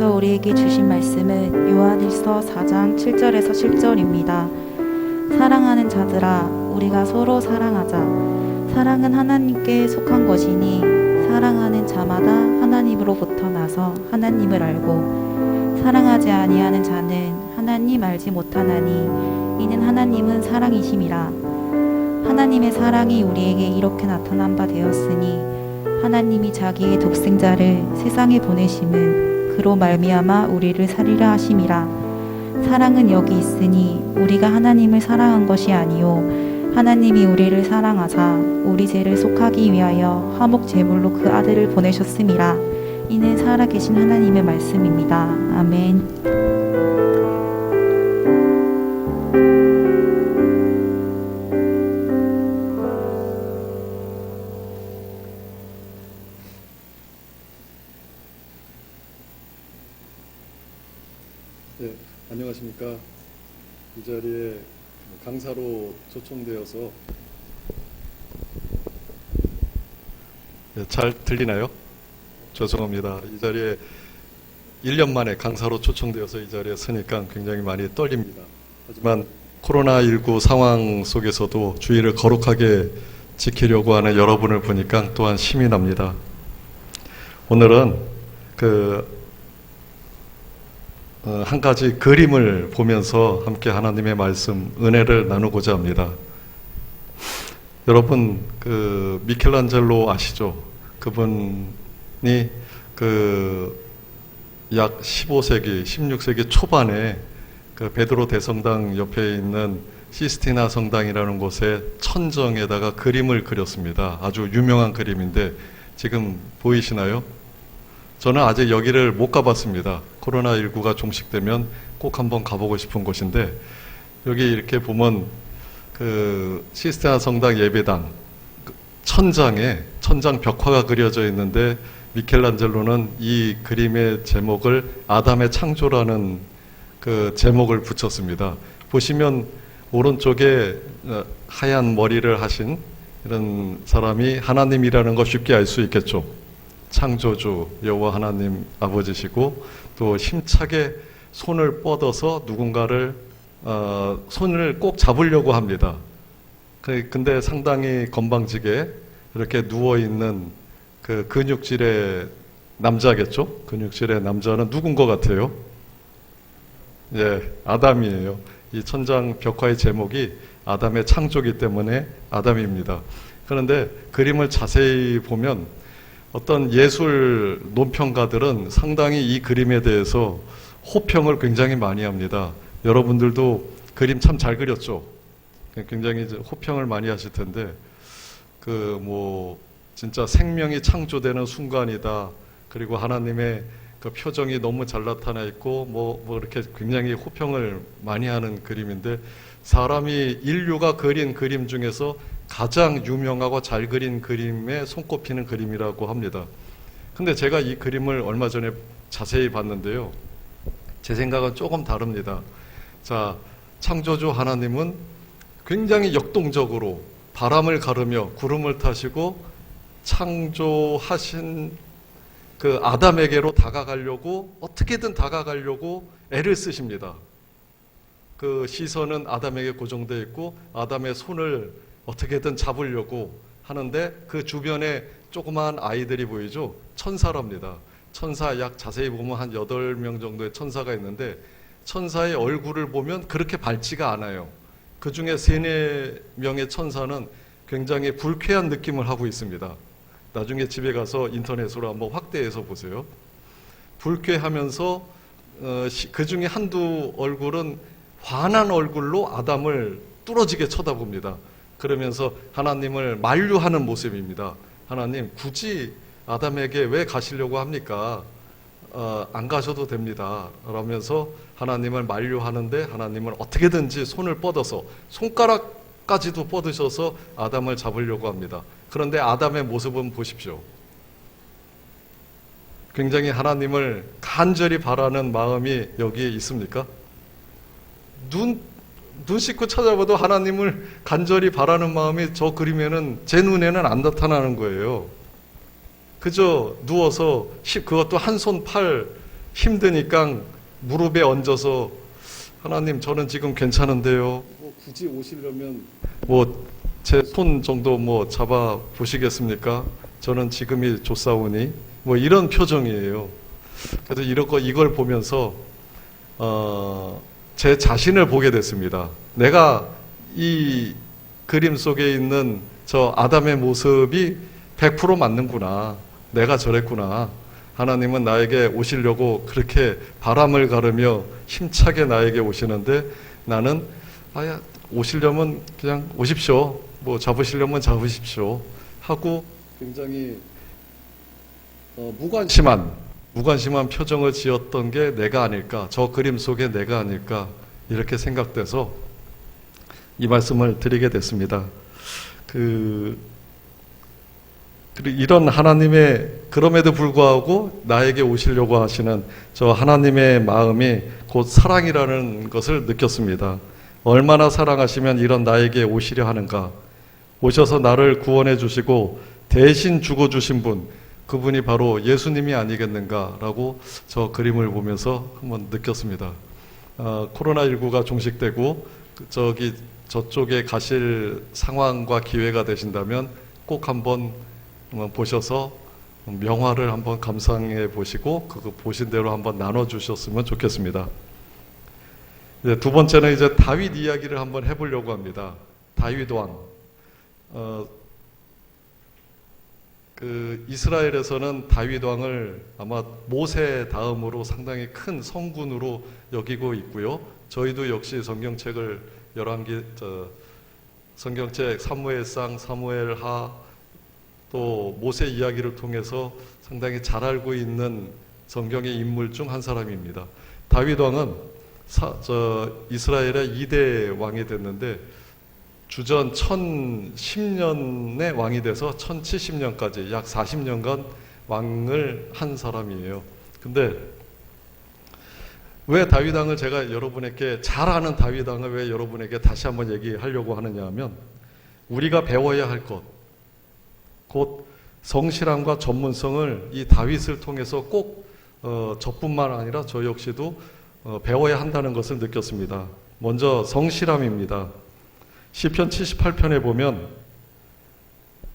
하나님께서 우리에게 주신 말씀은 요한일서 4장 7절에서 10절입니다. 사랑하는 자들아, 우리가 서로 사랑하자. 사랑은 하나님께 속한 것이니 사랑하는 자마다 하나님으로부터 나서 하나님을 알고 사랑하지 아니하는 자는 하나님 알지 못하나니 이는 하나님은 사랑이심이라. 하나님의 사랑이 우리에게 이렇게 나타난 바 되었으니 하나님이 자기의 독생자를 세상에 보내심은 그로 말미암아 우리를 살리라 하심이라. 사랑은 여기 있으니 우리가 하나님을 사랑한 것이 아니요 하나님이 우리를 사랑하사 우리 죄를 속하기 위하여 화목 제물로 그 아들을 보내셨음이라. 이는 살아계신 하나님의 말씀입니다. 아멘. 네, 안녕하십니까. 이 자리에 강사로 초청되어서 잘 들리나요? 죄송합니다. 이 자리에 1년 만에 강사로 초청되어서 이 자리에 서니까 굉장히 많이 떨립니다. 하지만 코로나19 상황 속에서도 주의를 거룩하게 지키려고 하는 여러분을 보니까 또한 힘이 납니다. 오늘은 한 가지 그림을 보면서 함께 하나님의 말씀, 은혜를 나누고자 합니다. 여러분, 미켈란젤로 아시죠? 그분이 약 15세기, 16세기 초반에 베드로 대성당 옆에 있는 시스티나 성당이라는 곳에 천정에다가 그림을 그렸습니다. 아주 유명한 그림인데 지금 보이시나요? 저는 아직 여기를 못 가봤습니다. 코로나19가 종식되면 꼭 한번 가보고 싶은 곳인데, 여기 이렇게 보면 시스테나 성당 예배당 천장에 천장 벽화가 그려져 있는데, 미켈란젤로는 이 그림의 제목을 아담의 창조라는 제목을 붙였습니다. 보시면 오른쪽에 하얀 머리를 하신 이런 사람이 하나님이라는 거 쉽게 알 수 있겠죠. 창조주 여호와 하나님 아버지시고, 또 힘차게 손을 뻗어서 누군가를 손을 꼭 잡으려고 합니다. 근데 상당히 건방지게 이렇게 누워있는 근육질의 남자겠죠? 근육질의 남자는 누군 것 같아요? 예, 아담이에요. 이 천장 벽화의 제목이 아담의 창조기 때문에 아담입니다. 그런데 그림을 자세히 보면 어떤 예술 논평가들은 상당히 이 그림에 대해서 호평을 굉장히 많이 합니다. 여러분들도 그림 참 잘 그렸죠? 굉장히 호평을 많이 하실 텐데, 진짜 생명이 창조되는 순간이다. 그리고 하나님의 표정이 너무 잘 나타나 있고, 이렇게 굉장히 호평을 많이 하는 그림인데, 사람이 인류가 그린 그림 중에서 가장 유명하고 잘 그린 그림에 손꼽히는 그림이라고 합니다. 근데 제가 이 그림을 얼마 전에 자세히 봤는데요. 제 생각은 조금 다릅니다. 자, 창조주 하나님은 굉장히 역동적으로 바람을 가르며 구름을 타시고 창조하신 아담에게로 다가가려고, 어떻게든 다가가려고 애를 쓰십니다. 시선은 아담에게 고정되어 있고 아담의 손을 어떻게든 잡으려고 하는데, 그 주변에 조그마한 아이들이 보이죠? 천사랍니다. 천사 자세히 보면 한 8명 정도의 천사가 있는데, 천사의 얼굴을 보면 그렇게 밝지가 않아요. 그 중에 3-4명의 천사는 굉장히 불쾌한 느낌을 하고 있습니다. 나중에 집에 가서 인터넷으로 한번 확대해서 보세요. 불쾌하면서 그 중에 한두 얼굴은 환한 얼굴로 아담을 뚫어지게 쳐다봅니다. 그러면서 하나님을 만류하는 모습입니다. 하나님, 굳이 아담에게 왜 가시려고 합니까? 안 가셔도 됩니다. 라면서 하나님을 만류하는데, 하나님은 어떻게든지 손을 뻗어서 손가락까지도 뻗으셔서 아담을 잡으려고 합니다. 그런데 아담의 모습은 보십시오. 굉장히 하나님을 간절히 바라는 마음이 여기에 있습니까? 눈 씻고 찾아봐도 하나님을 간절히 바라는 마음이 저 그림에는, 제 눈에는 안 나타나는 거예요. 그저 누워서 그것도 한 손 팔 힘드니까 무릎에 얹어서 하나님 저는 지금 괜찮은데요. 굳이 오시려면 제 손 정도 잡아 보시겠습니까? 저는 지금이 좋사오니 이런 표정이에요. 그래서 이걸 보면서 제 자신을 보게 됐습니다. 내가 이 그림 속에 있는 저 아담의 모습이 100% 맞는구나. 내가 저랬구나. 하나님은 나에게 오시려고 그렇게 바람을 가르며 힘차게 나에게 오시는데 나는 오시려면 그냥 오십시오. 잡으시려면 잡으십시오. 하고 굉장히 무관심한 표정을 지었던 게 내가 아닐까. 저 그림 속에 내가 아닐까. 이렇게 생각돼서 이 말씀을 드리게 됐습니다. 그리고 이런 하나님의 그럼에도 불구하고 나에게 오시려고 하시는 저 하나님의 마음이 곧 사랑이라는 것을 느꼈습니다. 얼마나 사랑하시면 이런 나에게 오시려 하는가. 오셔서 나를 구원해 주시고 대신 죽어주신 분, 그분이 바로 예수님이 아니겠는가라고 저 그림을 보면서 한번 느꼈습니다. 코로나19가 종식되고 저쪽에 가실 상황과 기회가 되신다면 꼭 한번 보셔서 명화를 한번 감상해 보시고 그거 보신 대로 한번 나눠 주셨으면 좋겠습니다. 두 번째는 이제 다윗 이야기를 한번 해보려고 합니다. 다윗 왕. 이스라엘에서는 다윗 왕을 아마 모세 다음으로 상당히 큰 성군으로 여기고 있고요. 저희도 역시 성경책을 성경책 사무엘상, 사무엘하 또 모세 이야기를 통해서 상당히 잘 알고 있는 성경의 인물 중 한 사람입니다. 다윗 왕은 이스라엘의 2대 왕이 됐는데 주전 1010년에 왕이 돼서 1070년까지 약 40년간 왕을 한 사람이에요. 근데 왜 다윗 왕을 제가 여러분에게 잘 아는 다윗 왕을 왜 여러분에게 다시 한번 얘기하려고 하느냐 하면 우리가 배워야 할 것, 곧 성실함과 전문성을 이 다윗을 통해서 꼭 저뿐만 아니라 저 역시도 배워야 한다는 것을 느꼈습니다. 먼저 성실함입니다. 시편 78편에 보면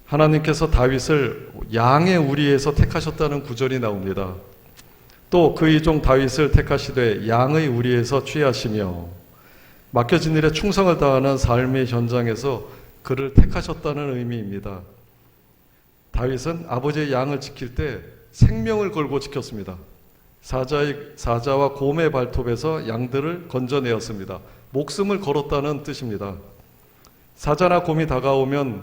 하나님께서 다윗을 양의 우리에서 택하셨다는 구절이 나옵니다. 또 그의 종 다윗을 택하시되 양의 우리에서 취하시며 맡겨진 일에 충성을 다하는 삶의 현장에서 그를 택하셨다는 의미입니다. 다윗은 아버지의 양을 지킬 때 생명을 걸고 지켰습니다. 사자와 곰의 발톱에서 양들을 건져내었습니다. 목숨을 걸었다는 뜻입니다. 사자나 곰이 다가오면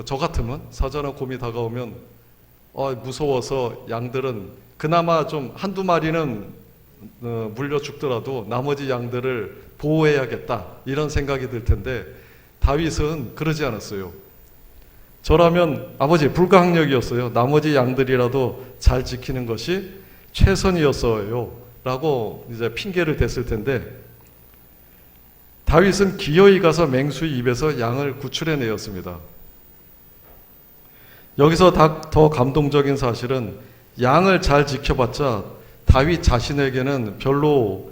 저 같으면 사자나 곰이 다가오면 무서워서 양들은 그나마 좀 한두 마리는 물려 죽더라도 나머지 양들을 보호해야겠다 이런 생각이 들 텐데 다윗은 그러지 않았어요. 저라면 아버지 불가항력이었어요. 나머지 양들이라도 잘 지키는 것이 최선이었어요 라고 이제 핑계를 댔을 텐데 다윗은 기어이 가서 맹수의 입에서 양을 구출해내었습니다. 여기서 더 감동적인 사실은 양을 잘 지켜봤자 다윗 자신에게는 별로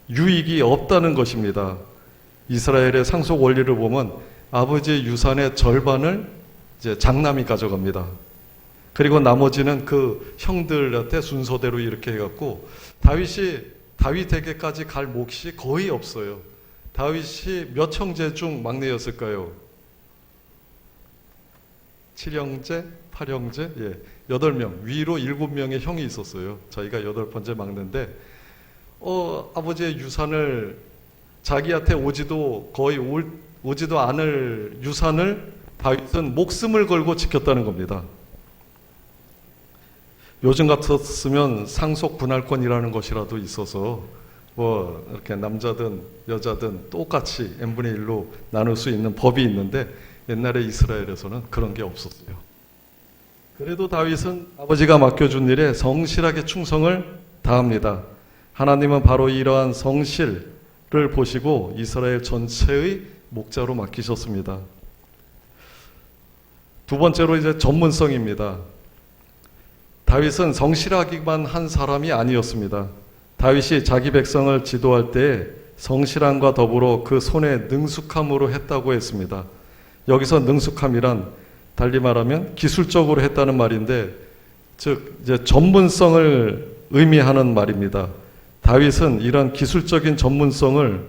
유익이 없다는 것입니다. 이스라엘의 상속 원리를 보면 아버지의 유산의 절반을 이제 장남이 가져갑니다. 그리고 나머지는 그 형들한테 순서대로 이렇게 해갖고 다윗에게까지 갈 몫이 거의 없어요. 다윗이 몇 형제 중 막내였을까요? 7형제? 8형제? 8명. 위로 7명의 형이 있었어요. 자기가 8번째 막내인데 아버지의 유산을 자기한테 오지도 않을 유산을 다윗은 목숨을 걸고 지켰다는 겁니다. 요즘 같았으면 상속 분할권이라는 것이라도 있어서 이렇게 남자든 여자든 똑같이 n분의 1로 나눌 수 있는 법이 있는데 옛날에 이스라엘에서는 그런 게 없었어요. 그래도 다윗은 아버지가 맡겨준 일에 성실하게 충성을 다합니다. 하나님은 바로 이러한 성실을 보시고 이스라엘 전체의 목자로 맡기셨습니다. 두 번째로 이제 전문성입니다. 다윗은 성실하기만 한 사람이 아니었습니다. 다윗이 자기 백성을 지도할 때 성실함과 더불어 그 손에 능숙함으로 했다고 했습니다. 여기서 능숙함이란 달리 말하면 기술적으로 했다는 말인데, 즉 이제 전문성을 의미하는 말입니다. 다윗은 이런 기술적인 전문성을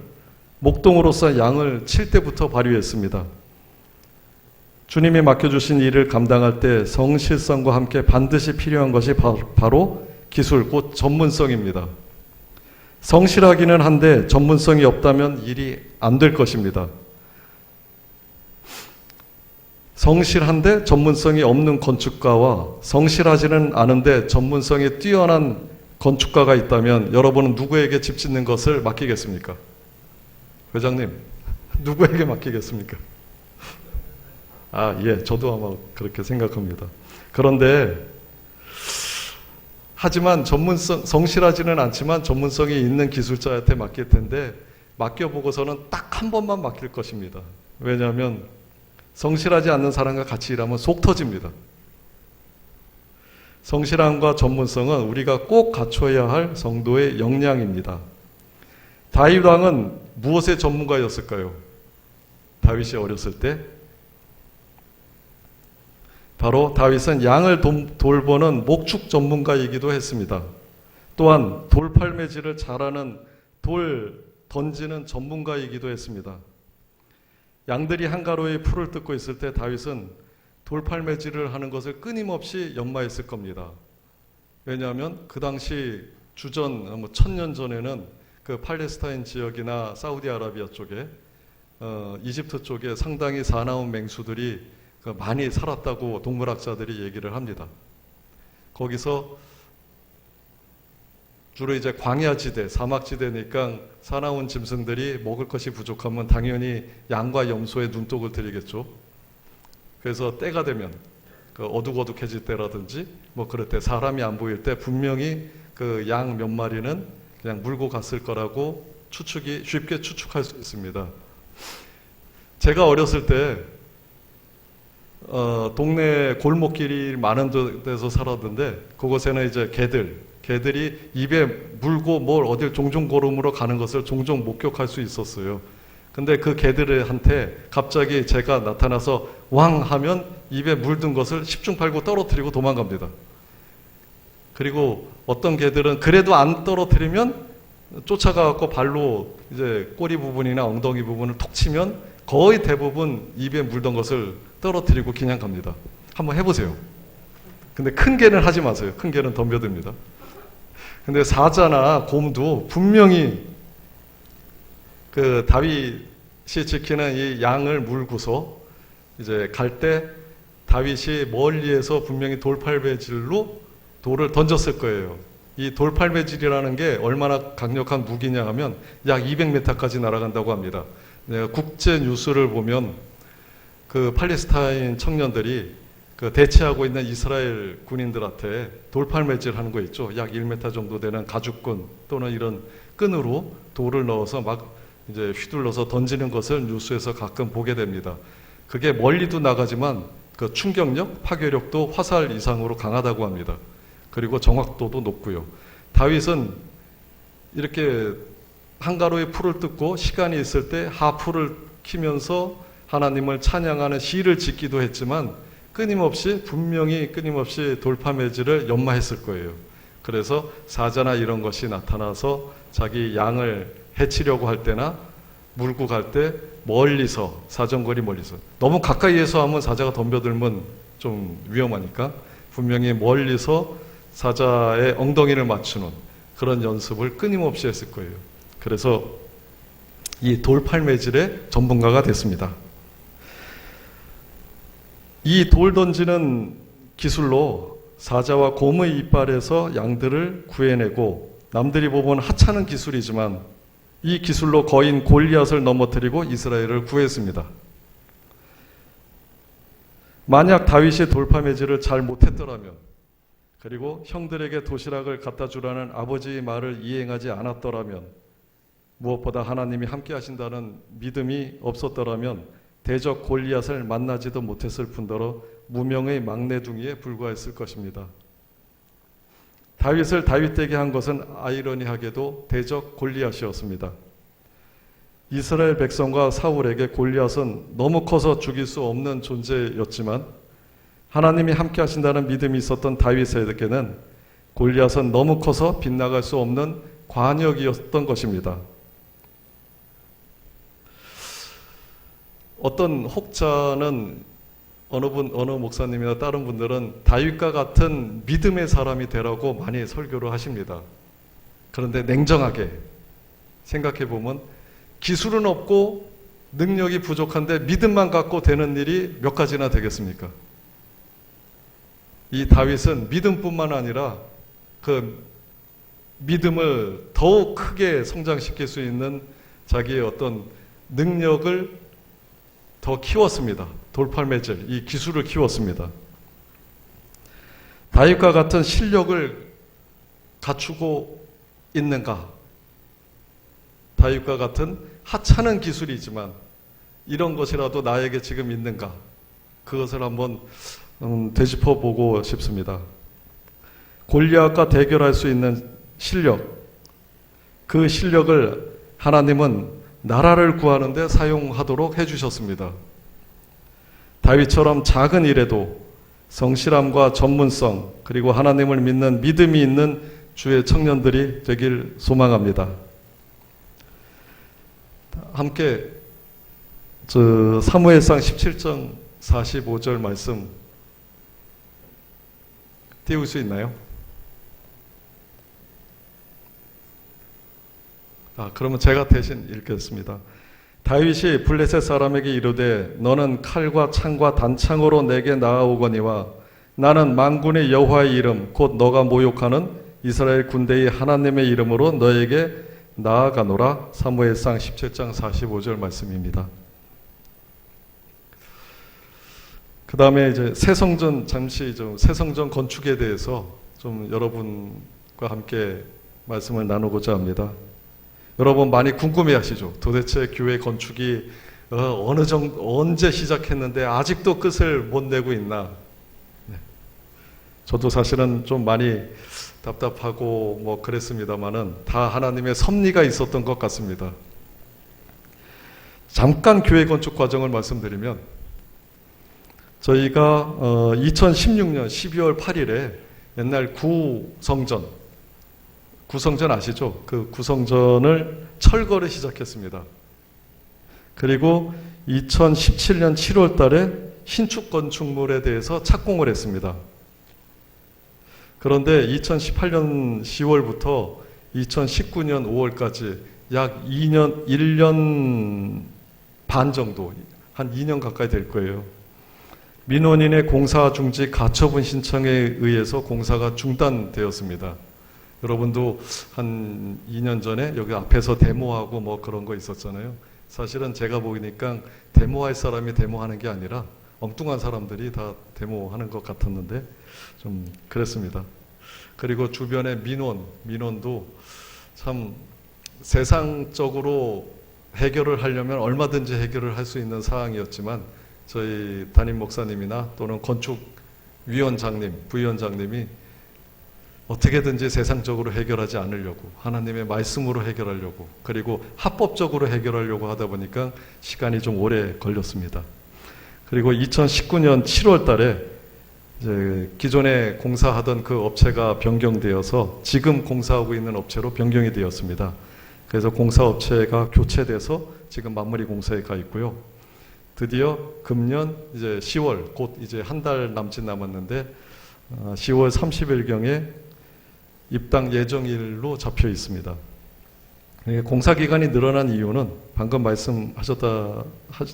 목동으로서 양을 칠 때부터 발휘했습니다. 주님이 맡겨주신 일을 감당할 때 성실성과 함께 반드시 필요한 것이 바로 기술, 곧 전문성입니다. 성실하기는 한데 전문성이 없다면 일이 안 될 것입니다. 성실한데 전문성이 없는 건축가와 성실하지는 않은데 전문성이 뛰어난 건축가가 있다면 여러분은 누구에게 집 짓는 것을 맡기겠습니까? 회장님, 누구에게 맡기겠습니까? 예, 저도 아마 그렇게 생각합니다. 그런데 하지만 성실하지는 않지만 전문성이 있는 기술자한테 맡길 텐데, 맡겨보고서는 딱 한 번만 맡길 것입니다. 왜냐하면 성실하지 않는 사람과 같이 일하면 속 터집니다. 성실함과 전문성은 우리가 꼭 갖춰야 할 성도의 역량입니다. 다윗 왕은 무엇의 전문가였을까요? 다윗이 어렸을 때 바로 다윗은 양을 돌보는 목축 전문가이기도 했습니다. 또한 돌팔매질을 잘하는 돌 던지는 전문가이기도 했습니다. 양들이 한가로이 풀을 뜯고 있을 때 다윗은 돌팔매질을 하는 것을 끊임없이 연마했을 겁니다. 왜냐하면 그 당시 주전 1000년 전에는 그 팔레스타인 지역이나 사우디아라비아 쪽에 이집트 쪽에 상당히 사나운 맹수들이 많이 살았다고 동물학자들이 얘기를 합니다. 거기서 주로 이제 광야지대, 사막지대니까 사나운 짐승들이 먹을 것이 부족하면 당연히 양과 염소의 눈독을 들이겠죠. 그래서 때가 되면 그 어둑어둑해질 때라든지 뭐 그럴 때 사람이 안 보일 때 분명히 그 양 몇 마리는 그냥 물고 갔을 거라고 쉽게 추측할 수 있습니다. 제가 어렸을 때 동네 골목길이 많은 데서 살았는데, 그곳에는 이제 개들이 입에 물고 뭘 어딜 종종 걸음으로 가는 것을 종종 목격할 수 있었어요. 근데 그 개들한테 갑자기 제가 나타나서 왕 하면 입에 물든 것을 10중 8구 떨어뜨리고 도망갑니다. 그리고 어떤 개들은 그래도 안 떨어뜨리면 쫓아가갖고 발로 이제 꼬리 부분이나 엉덩이 부분을 톡 치면 거의 대부분 입에 물던 것을 떨어뜨리고 그냥 갑니다. 한번 해보세요. 근데 큰 개는 하지 마세요. 큰 개는 덤벼듭니다. 근데 사자나 곰도 분명히 그 다윗이 지키는 이 양을 물고서 이제 갈 때 다윗이 멀리에서 분명히 돌팔매질로 돌을 던졌을 거예요. 이 돌팔매질이라는 게 얼마나 강력한 무기냐 하면 약 200m까지 날아간다고 합니다. 내가 국제 뉴스를 보면 그 팔레스타인 청년들이 그 대치하고 있는 이스라엘 군인들한테 돌팔매질 하는 거 있죠. 약 1m 정도 되는 가죽끈 또는 이런 끈으로 돌을 넣어서 막 이제 휘둘러서 던지는 것을 뉴스에서 가끔 보게 됩니다. 그게 멀리도 나가지만 그 충격력, 파괴력도 화살 이상으로 강하다고 합니다. 그리고 정확도도 높고요. 다윗은 이렇게 한가로이 풀을 뜯고 시간이 있을 때 하풀을 키면서 하나님을 찬양하는 시를 짓기도 했지만 분명히 끊임없이 돌팔매질을 연마했을 거예요. 그래서 사자나 이런 것이 나타나서 자기 양을 해치려고 할 때나 물고 갈 때 멀리서, 사정거리 멀리서, 너무 가까이에서 하면 사자가 덤벼들면 좀 위험하니까 분명히 멀리서 사자의 엉덩이를 맞추는 그런 연습을 끊임없이 했을 거예요. 그래서 이 돌팔매질의 전문가가 됐습니다. 이 돌 던지는 기술로 사자와 곰의 이빨에서 양들을 구해내고, 남들이 보면 하찮은 기술이지만 이 기술로 거인 골리앗을 넘어뜨리고 이스라엘을 구했습니다. 만약 다윗이 돌팔매질을 잘 못했더라면, 그리고 형들에게 도시락을 갖다 주라는 아버지의 말을 이행하지 않았더라면, 무엇보다 하나님이 함께 하신다는 믿음이 없었더라면 대적 골리앗을 만나지도 못했을 뿐더러 무명의 막내둥이에 불과했을 것입니다. 다윗을 다윗되게 한 것은 아이러니하게도 대적 골리앗이었습니다. 이스라엘 백성과 사울에게 골리앗은 너무 커서 죽일 수 없는 존재였지만 하나님이 함께 하신다는 믿음이 있었던 다윗에게는 골리앗은 너무 커서 빗나갈 수 없는 관역이었던 것입니다. 어떤 혹자는 어느 목사님이나 다른 분들은 다윗과 같은 믿음의 사람이 되라고 많이 설교를 하십니다. 그런데 냉정하게 생각해 보면 기술은 없고 능력이 부족한데 믿음만 갖고 되는 일이 몇 가지나 되겠습니까? 이 다윗은 믿음뿐만 아니라 그 믿음을 더욱 크게 성장시킬 수 있는 자기의 어떤 능력을 더 키웠습니다. 돌팔매질, 이 기술을 키웠습니다. 다윗과 같은 실력을 갖추고 있는가? 다윗과 같은 하찮은 기술이지만 이런 것이라도 나에게 지금 있는가? 그것을 한번 되짚어 보고 싶습니다. 골리앗과 대결할 수 있는 실력, 그 실력을 하나님은 나라를 구하는 데 사용하도록 해주셨습니다. 다윗처럼 작은 일에도 성실함과 전문성 그리고 하나님을 믿는 믿음이 있는 주의 청년들이 되길 소망합니다. 함께 사무엘상 17장 45절 말씀 띄울 수 있나요? 그러면 제가 대신 읽겠습니다. 다윗이 블레셋 사람에게 이르되 너는 칼과 창과 단창으로 내게 나아오거니와 나는 만군의 여호와의 이름 곧 너가 모욕하는 이스라엘 군대의 하나님의 이름으로 너에게 나아가노라. 사무엘상 17장 45절 말씀입니다. 그 다음에 이제 새성전 잠시 새성전 건축에 대해서 좀 여러분과 함께 말씀을 나누고자 합니다. 여러분 많이 궁금해하시죠? 도대체 교회 건축이 언제 시작했는데 아직도 끝을 못 내고 있나? 네. 저도 사실은 좀 많이 답답하고 뭐 그랬습니다만은 다 하나님의 섭리가 있었던 것 같습니다. 잠깐 교회 건축 과정을 말씀드리면 저희가 2016년 12월 8일에 옛날 구성전 아시죠? 그 구성전을 철거를 시작했습니다. 그리고 2017년 7월 달에 신축 건축물에 대해서 착공을 했습니다. 그런데 2018년 10월부터 2019년 5월까지 약 1년 반 정도, 한 2년 가까이 될 거예요. 민원인의 공사 중지 가처분 신청에 의해서 공사가 중단되었습니다. 여러분도 한 2년 전에 여기 앞에서 데모하고 뭐 그런 거 있었잖아요. 사실은 제가 보니까 데모할 사람이 데모하는 게 아니라 엉뚱한 사람들이 다 데모하는 것 같았는데 좀 그랬습니다. 그리고 주변의 민원도 참 세상적으로 해결을 하려면 얼마든지 해결을 할 수 있는 사항이었지만 저희 담임 목사님이나 또는 건축위원장님, 부위원장님이 어떻게든지 세상적으로 해결하지 않으려고 하나님의 말씀으로 해결하려고 그리고 합법적으로 해결하려고 하다 보니까 시간이 좀 오래 걸렸습니다. 그리고 2019년 7월 달에 이제 기존에 공사하던 그 업체가 변경되어서 지금 공사하고 있는 업체로 변경이 되었습니다. 그래서 공사업체가 교체돼서 지금 마무리 공사에 가 있고요. 드디어 금년 이제 10월 곧 이제 한 달 남짓 남았는데 10월 30일경에 입당 예정일로 잡혀 있습니다. 공사 기간이 늘어난 이유는 방금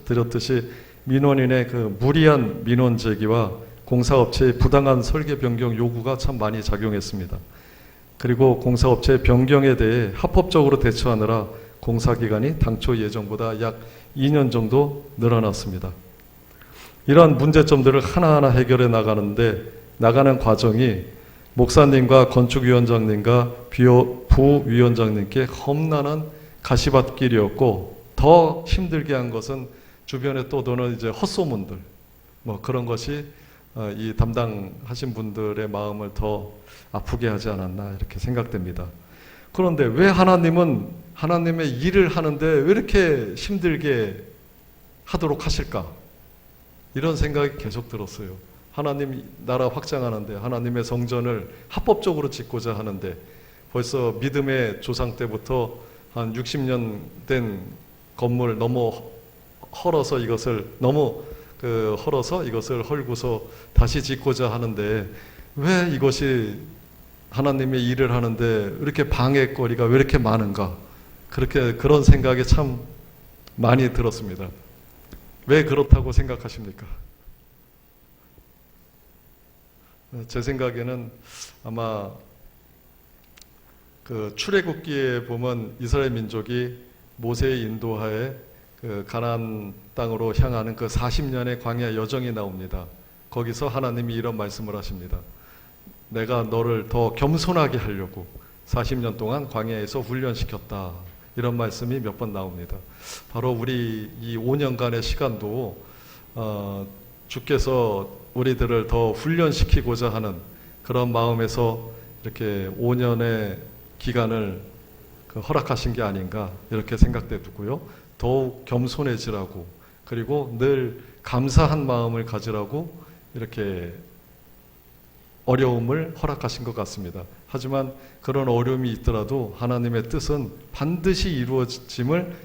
드렸듯이 민원인의 그 무리한 민원 제기와 공사업체의 부당한 설계 변경 요구가 참 많이 작용했습니다. 그리고 공사업체의 변경에 대해 합법적으로 대처하느라 공사 기간이 당초 예정보다 약 2년 정도 늘어났습니다. 이러한 문제점들을 하나하나 해결해 나가는 과정이 목사님과 건축위원장님과 부위원장님께 험난한 가시밭길이었고 더 힘들게 한 것은 주변에 또 도는 이제 헛소문들 뭐 그런 것이 이 담당하신 분들의 마음을 더 아프게 하지 않았나 이렇게 생각됩니다. 그런데 왜 하나님은 하나님의 일을 하는데 왜 이렇게 힘들게 하도록 하실까? 이런 생각이 계속 들었어요. 하나님 나라 확장하는데, 하나님의 성전을 합법적으로 짓고자 하는데, 벌써 믿음의 조상 때부터 한 60년 된 건물 너무 헐어서 이것을 헐고서 다시 짓고자 하는데, 왜 이것이 하나님의 일을 하는데 이렇게 방해거리가 왜 이렇게 많은가? 그런 생각이 참 많이 들었습니다. 왜 그렇다고 생각하십니까? 제 생각에는 아마 그 출애굽기에 보면 이스라엘 민족이 모세의 인도하에 그 가나안 땅으로 향하는 그 40년의 광야 여정이 나옵니다. 거기서 하나님이 이런 말씀을 하십니다. 내가 너를 더 겸손하게 하려고 40년 동안 광야에서 훈련시켰다. 이런 말씀이 몇 번 나옵니다. 바로 우리 이 5년간의 시간도 주께서 우리들을 더 훈련시키고자 하는 그런 마음에서 이렇게 5년의 기간을 허락하신 게 아닌가 이렇게 생각되고요. 더욱 겸손해지라고, 그리고 늘 감사한 마음을 가지라고 이렇게 어려움을 허락하신 것 같습니다. 하지만 그런 어려움이 있더라도 하나님의 뜻은 반드시 이루어짐을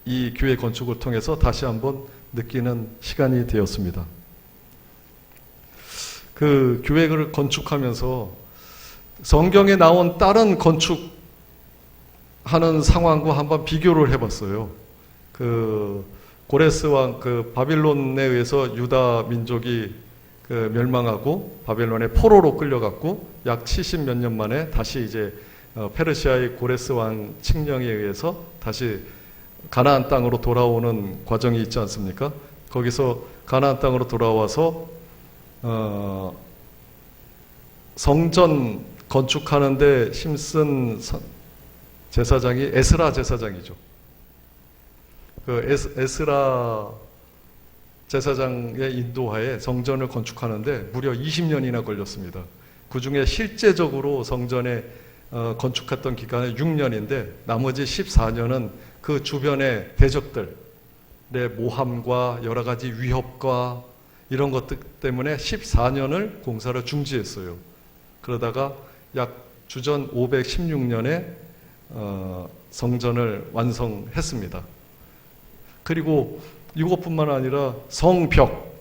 이 교회 건축을 통해서 다시 한번 느끼는 시간이 되었습니다. 그 교회를 건축하면서 성경에 나온 다른 건축하는 상황과 한번 비교를 해봤어요. 그 고레스 왕, 그 바빌론에 의해서 유다 민족이 그 멸망하고 바벨론의 포로로 끌려갔고 약 70 몇 년 만에 다시 이제 페르시아의 고레스 왕 칙령에 의해서 다시 가나안 땅으로 돌아오는 과정이 있지 않습니까? 거기서 가나안 땅으로 돌아와서 성전 건축하는데 힘쓴 제사장이 에스라 제사장이죠. 그 에스라 제사장의 인도하에 성전을 건축하는데 무려 20년이나 걸렸습니다. 그 중에 실제적으로 성전에 건축했던 기간은 6년인데 나머지 14년은 그 주변의 대적들의 모함과 여러 가지 위협과 이런 것들 때문에 14년을 공사를 중지했어요. 그러다가 약 주전 516년에 성전을 완성했습니다. 그리고 이것뿐만 아니라 성벽,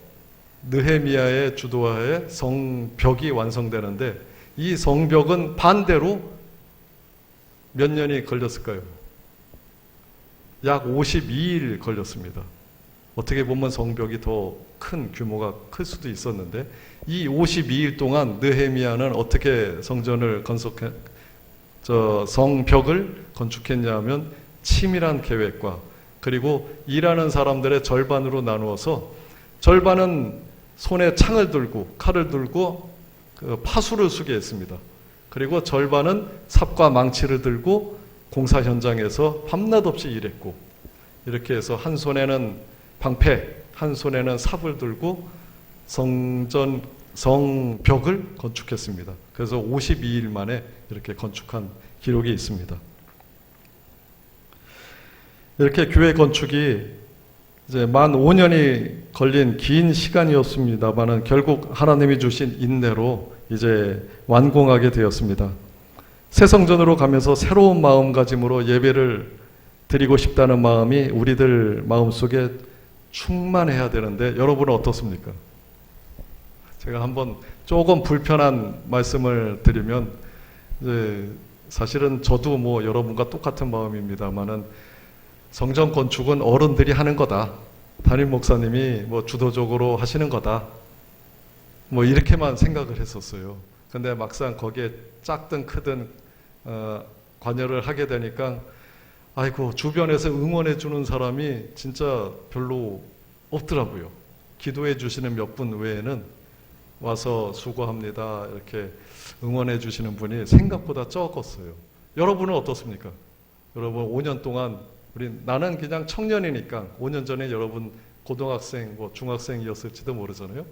느헤미야의 주도하에 성벽이 완성되는데 이 성벽은 반대로 몇 년이 걸렸을까요? 약 52일 걸렸습니다. 어떻게 보면 성벽이 더 큰 규모가 클 수도 있었는데 이 52일 동안 느헤미야는 어떻게 성벽을 건축했냐면 치밀한 계획과 그리고 일하는 사람들의 절반으로 나누어서 절반은 손에 창을 들고 칼을 들고 그 파수를 쓰게 했습니다. 그리고 절반은 삽과 망치를 들고 공사 현장에서 밤낮 없이 일했고 이렇게 해서 한 손에는 방패, 한 손에는 삽을 들고 성벽을 건축했습니다. 그래서 52일 만에 이렇게 건축한 기록이 있습니다. 이렇게 교회 건축이 이제 만 5년이 걸린 긴 시간이었습니다만은 결국 하나님이 주신 인내로 이제 완공하게 되었습니다. 새 성전으로 가면서 새로운 마음가짐으로 예배를 드리고 싶다는 마음이 우리들 마음속에 충만해야 되는데 여러분은 어떻습니까? 제가 한번 조금 불편한 말씀을 드리면 이제 사실은 저도 뭐 여러분과 똑같은 마음입니다만은 성전 건축은 어른들이 하는 거다. 담임 목사님이 뭐 주도적으로 하시는 거다. 뭐 이렇게만 생각을 했었어요. 근데 막상 거기에 작든 크든 관여를 하게 되니까 아이고 주변에서 응원해 주는 사람이 진짜 별로 없더라고요. 기도해 주시는 몇 분 외에는 와서 수고합니다 이렇게 응원해 주시는 분이 생각보다 적었어요. 여러분은 어떻습니까? 여러분 5년 동안 나는 그냥 청년이니까 5년 전에 여러분 고등학생, 뭐 중학생이었을지도 모르잖아요.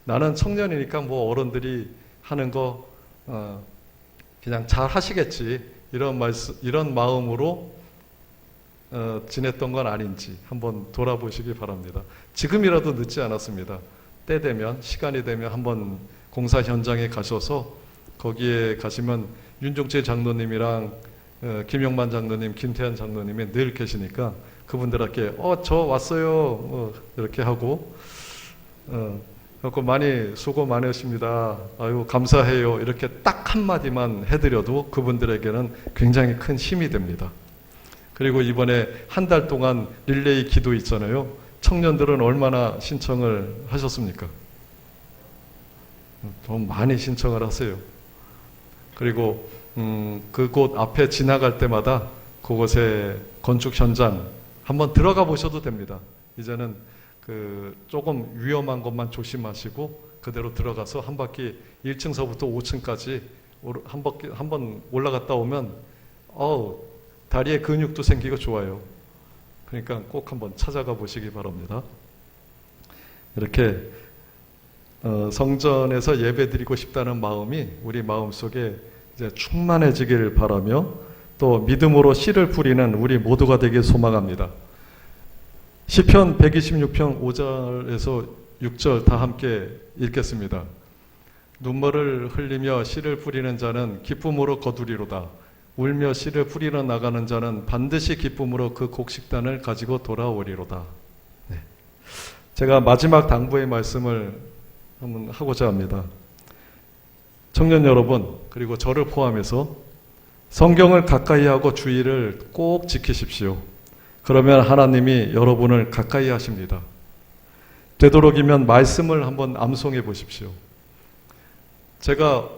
나는 청년이니까 뭐 어른들이 하는 거 그냥 잘 하시겠지, 이런 마음으로 지냈던 건 아닌지 한번 돌아보시기 바랍니다. 지금이라도 늦지 않았습니다. 때 되면, 시간이 되면 한번 공사 현장에 가셔서 거기에 가시면 윤종철 장로님이랑 김영만 장로님, 김태한 장로님이 늘 계시니까 그분들께 저 왔어요 이렇게 하고 그래서 많이 수고 많으십니다, 아유 감사해요, 이렇게 딱 한마디만 해드려도 그분들에게는 굉장히 큰 힘이 됩니다. 그리고 이번에 한 달 동안 릴레이 기도 있잖아요. 청년들은 얼마나 신청을 하셨습니까? 좀 많이 신청을 하세요. 그리고 그곳 앞에 지나갈 때마다 그곳에 건축 현장 한번 들어가 보셔도 됩니다. 이제는 조금 위험한 것만 조심하시고 그대로 들어가서 한 바퀴 1층서부터 5층까지 한번 올라갔다 오면 다리에 근육도 생기고 좋아요. 그러니까 꼭 한번 찾아가 보시기 바랍니다. 이렇게 성전에서 예배드리고 싶다는 마음이 우리 마음속에 이제 충만해지기를 바라며 또 믿음으로 씨를 뿌리는 우리 모두가 되길 소망합니다. 시편 126편 5절에서 6절 다 함께 읽겠습니다. 눈물을 흘리며 씨를 뿌리는 자는 기쁨으로 거두리로다. 울며 씨를 뿌리러 나가는 자는 반드시 기쁨으로 그 곡식단을 가지고 돌아오리로다. 네. 제가 마지막 당부의 말씀을 한번 하고자 합니다. 청년 여러분, 그리고 저를 포함해서 성경을 가까이 하고 주의를 꼭 지키십시오. 그러면 하나님이 여러분을 가까이 하십니다. 되도록이면 말씀을 한번 암송해 보십시오. 제가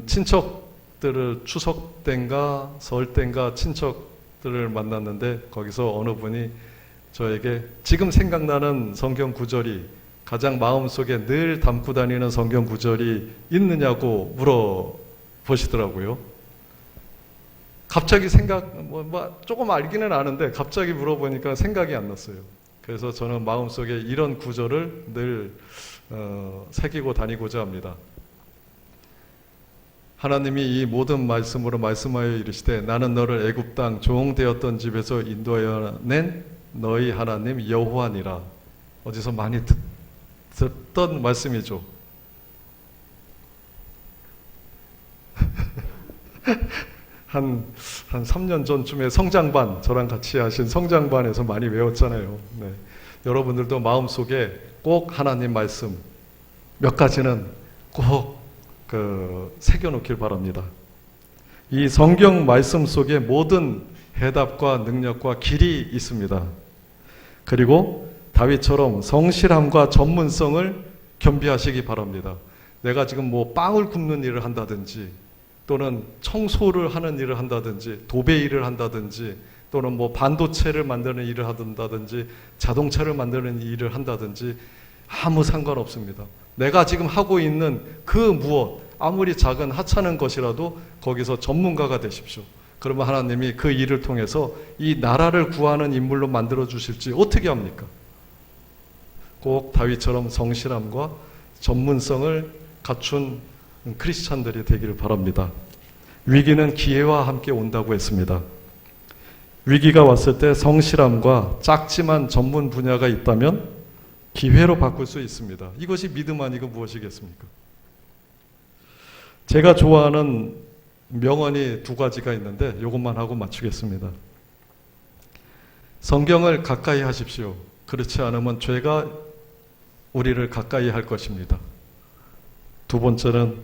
친척들을 추석 땐가 설 땐가 친척들을 만났는데 거기서 어느 분이 저에게 지금 생각나는 성경 구절이, 가장 마음속에 늘 담고 다니는 성경 구절이 있느냐고 물어보시더라고요. 갑자기 조금 알기는 아는데 갑자기 물어보니까 생각이 안 났어요. 그래서 저는 마음속에 이런 구절을 늘 새기고 다니고자 합니다. 하나님이 이 모든 말씀으로 말씀하여 이르시되 나는 너를 애굽 땅 종되었던 집에서 인도하여 낸 너희 하나님 여호와니라. 어디서 많이 듣던 말씀이죠. 한 3년 전쯤에 성장반, 저랑 같이 하신 성장반에서 많이 외웠잖아요. 네. 여러분들도 마음속에 꼭 하나님 말씀 몇 가지는 꼭 새겨놓길 바랍니다. 이 성경 말씀 속에 모든 해답과 능력과 길이 있습니다. 그리고 다윗처럼 성실함과 전문성을 겸비하시기 바랍니다. 내가 지금 빵을 굽는 일을 한다든지 또는 청소를 하는 일을 한다든지 도배 일을 한다든지 또는 반도체를 만드는 일을 한다든지 자동차를 만드는 일을 한다든지 아무 상관없습니다. 내가 지금 하고 있는 그 무엇, 아무리 작은 하찮은 것이라도 거기서 전문가가 되십시오. 그러면 하나님이 그 일을 통해서 이 나라를 구하는 인물로 만들어 주실지 어떻게 합니까? 꼭 다윗처럼 성실함과 전문성을 갖춘 크리스찬들이 되기를 바랍니다. 위기는 기회와 함께 온다고 했습니다. 위기가 왔을 때 성실함과 작지만 전문 분야가 있다면 기회로 바꿀 수 있습니다. 이것이 믿음 아니고 무엇이겠습니까? 제가 좋아하는 명언이 2가지가 있는데 이것만 하고 마치겠습니다. 성경을 가까이 하십시오. 그렇지 않으면 죄가 우리를 가까이 할 것입니다. 2번째는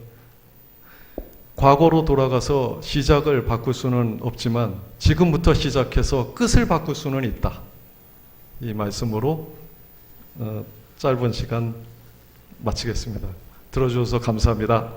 과거로 돌아가서 시작을 바꿀 수는 없지만 지금부터 시작해서 끝을 바꿀 수는 있다. 이 말씀으로 짧은 시간 마치겠습니다. 들어주셔서 감사합니다.